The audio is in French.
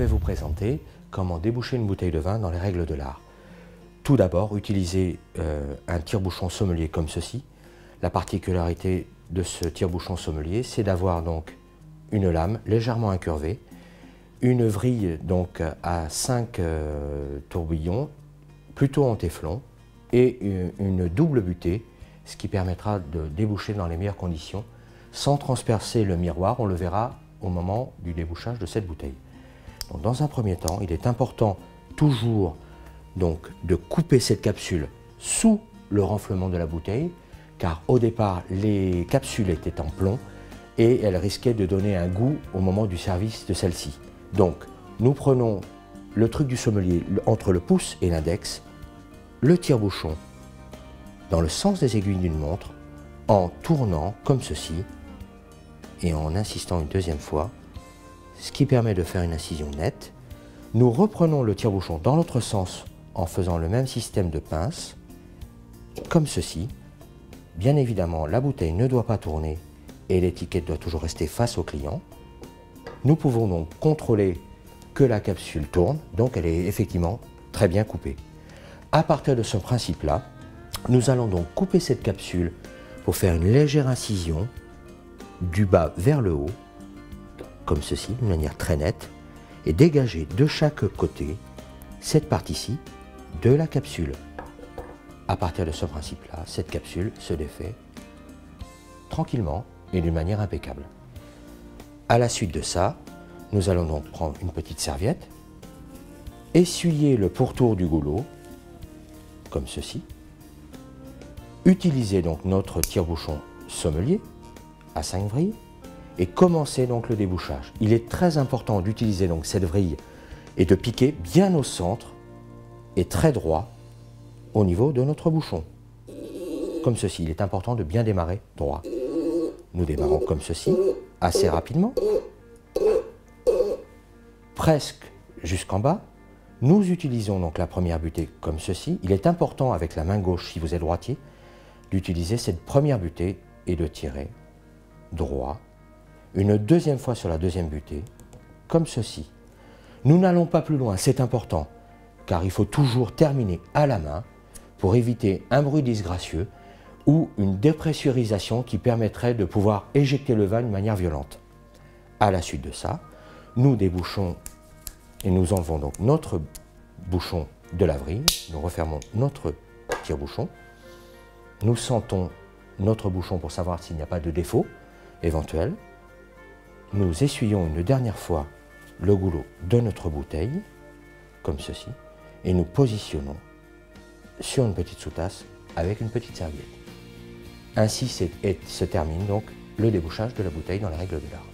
vais vous présenter comment déboucher une bouteille de vin dans les règles de l'art. Tout d'abord, utilisez un tire-bouchon sommelier comme ceci. La particularité de ce tire-bouchon sommelier, c'est d'avoir donc une lame légèrement incurvée, une vrille donc à 5 tourbillons, plutôt en téflon, et une double butée, ce qui permettra de déboucher dans les meilleures conditions, sans transpercer le miroir. On le verra au moment du débouchage de cette bouteille. Donc, dans un premier temps, il est important toujours donc, de couper cette capsule sous le renflement de la bouteille, car au départ, les capsules étaient en plomb et elles risquaient de donner un goût au moment du service de celle-ci. Donc, nous prenons le truc du sommelier entre le pouce et l'index, le tire-bouchon dans le sens des aiguilles d'une montre, en tournant comme ceci et en insistant une deuxième fois, ce qui permet de faire une incision nette. Nous reprenons le tire-bouchon dans l'autre sens en faisant le même système de pince, comme ceci. Bien évidemment, la bouteille ne doit pas tourner et l'étiquette doit toujours rester face au client. Nous pouvons donc contrôler que la capsule tourne, donc elle est effectivement très bien coupée. À partir de ce principe-là, nous allons donc couper cette capsule pour faire une légère incision du bas vers le haut, comme ceci, de manière très nette, et dégager de chaque côté cette partie-ci de la capsule. À partir de ce principe-là, cette capsule se défait tranquillement et d'une manière impeccable. À la suite de ça, nous allons donc prendre une petite serviette, essuyer le pourtour du goulot, comme ceci, utiliser donc notre tire-bouchon sommelier à 5 vrilles et commencer donc le débouchage. Il est très important d'utiliser donc cette vrille et de piquer bien au centre et très droit au niveau de notre bouchon. Comme ceci, il est important de bien démarrer droit. Nous démarrons comme ceci, assez rapidement, presque jusqu'en bas. Nous utilisons donc la première butée comme ceci. Il est important avec la main gauche, si vous êtes droitier, d'utiliser cette première butée et de tirer droit. Une deuxième fois sur la deuxième butée, comme ceci. Nous n'allons pas plus loin, c'est important, car il faut toujours terminer à la main pour éviter un bruit disgracieux ou une dépressurisation qui permettrait de pouvoir éjecter le vin d'une manière violente. À la suite de ça, nous débouchons et nous enlevons donc notre bouchon de la vrille, nous refermons notre tire-bouchon, nous sentons notre bouchon pour savoir s'il n'y a pas de défaut éventuel, nous essuyons une dernière fois le goulot de notre bouteille, comme ceci, et nous positionnons sur une petite sous-tasse avec une petite serviette. Ainsi se termine donc le débouchage de la bouteille dans les règles de l'art.